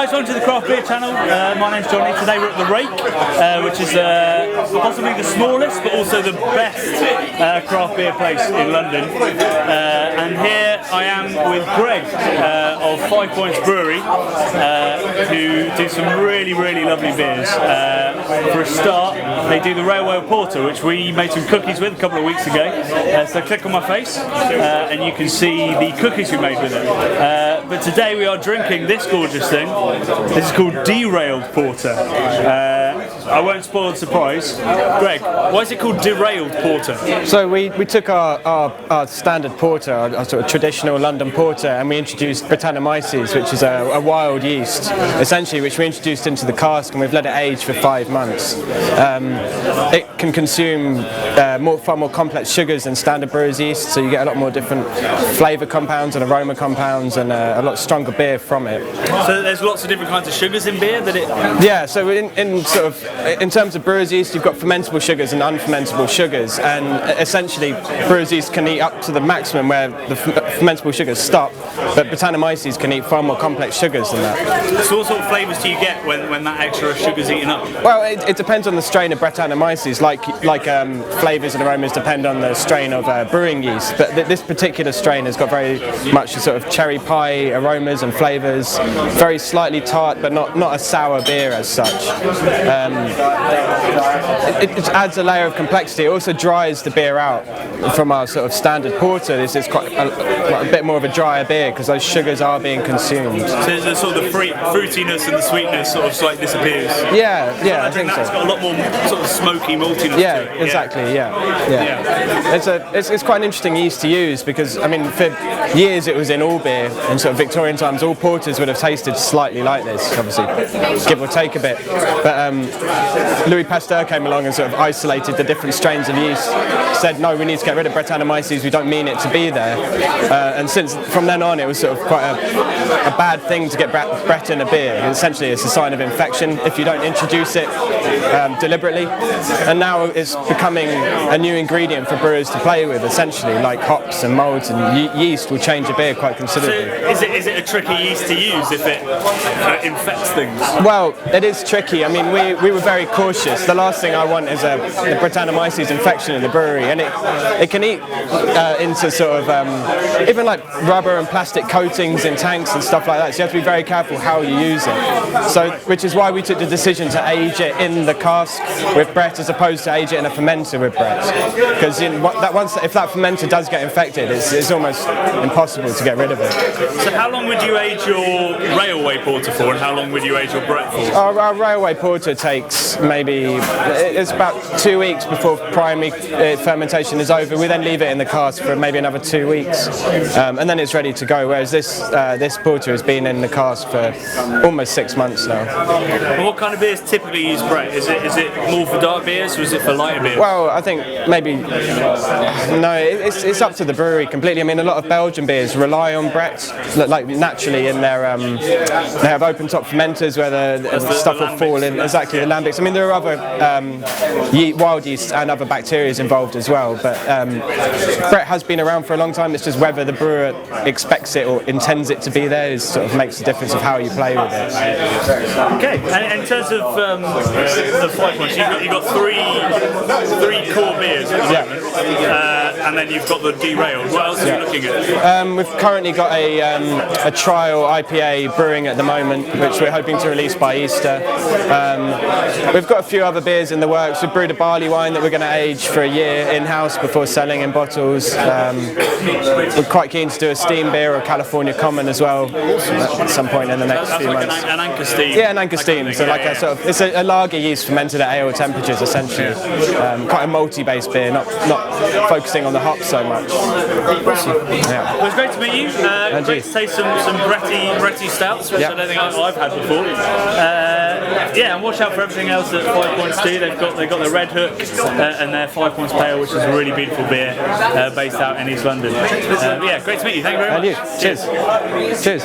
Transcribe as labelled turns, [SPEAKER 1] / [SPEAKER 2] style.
[SPEAKER 1] guys, welcome to the Craft Beer channel. My name's Jonny. Today we're at the Rake, which is possibly the smallest but also the best craft beer place in London. And here I am with Greg of 5 Points Brewery, who do some really lovely beers. For a start, they do the Railway Porter, which we made some cookies with a couple of weeks ago. So click on my face and you can see the cookies we made with it. But today we are drinking this gorgeous thing. This is called Derailed Porter. I won't spoil the surprise. Greg, why is it called Derailed Porter?
[SPEAKER 2] So we took our standard porter, our sort of traditional London porter, and we introduced Brettanomyces, which is a wild yeast, essentially, which we introduced into the cask, and we've let it age for 5 months. It can consume far more complex sugars than standard brewer's yeast, so you get a lot more different flavour compounds and aroma compounds, and a lot stronger beer from it.
[SPEAKER 1] So there's lots of different kinds of sugars in beer that it...
[SPEAKER 2] Yeah, so in terms of brewer's yeast, you've got fermentable sugars and unfermentable sugars, and essentially brewer's yeast can eat up to the maximum where the fermentable sugars stop, but Brettanomyces can eat far more complex sugars than that.
[SPEAKER 1] So what sort of flavours do you get when that extra sugar's eaten up?
[SPEAKER 2] Well, it depends on the strain of Brettanomyces, like flavours and aromas depend on the strain of brewing yeast, but this particular strain has got very much a sort of cherry pie aromas and flavours, very slightly tart, but not a sour beer as such. It adds a layer of complexity. It also dries the beer out from our sort of standard porter. This is quite a bit more of a drier beer because those sugars are being consumed.
[SPEAKER 1] So the sort of fruitiness and the sweetness sort of slightly disappears.
[SPEAKER 2] Yeah, I think so.
[SPEAKER 1] It's got a lot more sort of smoky maltiness to it.
[SPEAKER 2] Exactly, yeah. It's quite an interesting yeast to use because, I mean, for years it was in all beer. In sort of Victorian times, all porters would have tasted slightly like this, obviously, give or take a bit. But Louis Pasteur came along and sort of isolated the different strains of yeast, said, no, we need to get rid of Brettanomyces, we don't mean it to be there. And from then on, it was sort of quite a bad thing to get Brett in a beer. Essentially, it's a sign of infection if you don't introduce it deliberately. And now it's becoming a new ingredient for brewers to play with, essentially, like hops and malts and yeast will change a beer quite considerably.
[SPEAKER 1] So is it a tricky yeast to use if it infects things?
[SPEAKER 2] Well, it is tricky. I mean, we were very cautious. The last thing I want is a Brettanomyces infection in the brewery, and it can eat into sort of even like rubber and plastic coatings in tanks and stuff like that. So you have to be very careful how you use it. So, which is why we took the decision to age it in the cask with Brett as opposed to age it in a fermenter with Brett, because if that fermenter does get infected, it's almost impossible to get rid of it.
[SPEAKER 1] So how long would you age your Railway Porter for, and how long would you age your Brett for?
[SPEAKER 2] Our Railway Porter takes it's about 2 weeks before primary fermentation is over. We then leave it in the cask for maybe another 2 weeks, and then it's ready to go. Whereas this porter has been in the cask for almost 6 months now.
[SPEAKER 1] And what kind of beers typically use Brett? Is it more for dark beers, or is it for lighter beers?
[SPEAKER 2] Well, I think maybe it's up to the brewery completely. I mean, a lot of Belgian beers rely on Brett, like naturally in their they have open top fermenters where the stuff will fall in. Exactly, the lambics. I mean, there are other wild yeast and other bacteria involved as well, but Brett has been around for a long time. It's just whether the brewer expects it or intends it to be there is sort of makes the difference of how you play with it.
[SPEAKER 1] Okay, and in terms of the 5 points, you've got three core beers at the moment, and then you've got the Derailed. What else are you looking at?
[SPEAKER 2] We've currently got a trial IPA brewing at the moment, which we're hoping to release by Easter. We've got a few other beers in the works. We've brewed a barley wine that we're going to age for a year in-house before selling in bottles. We're quite keen to do a steam beer or California Common as well at some point in the next few months.
[SPEAKER 1] An Anchor steam.
[SPEAKER 2] Yeah, an Anchor steam. So like it's a lager yeast fermented at ale temperatures essentially. Quite a malty-based beer, not focusing on the hops so much.
[SPEAKER 1] Yeah. Well, it's great to meet you. Great to taste some Bretty stouts, which I don't think I've had before. And watch out for everything else that 5 Points do. They've got their Red Hook and their 5 Points Pale, which is a really beautiful beer based out in East London. Great to meet you. Thank you very much.
[SPEAKER 2] And you. Cheers. Cheers.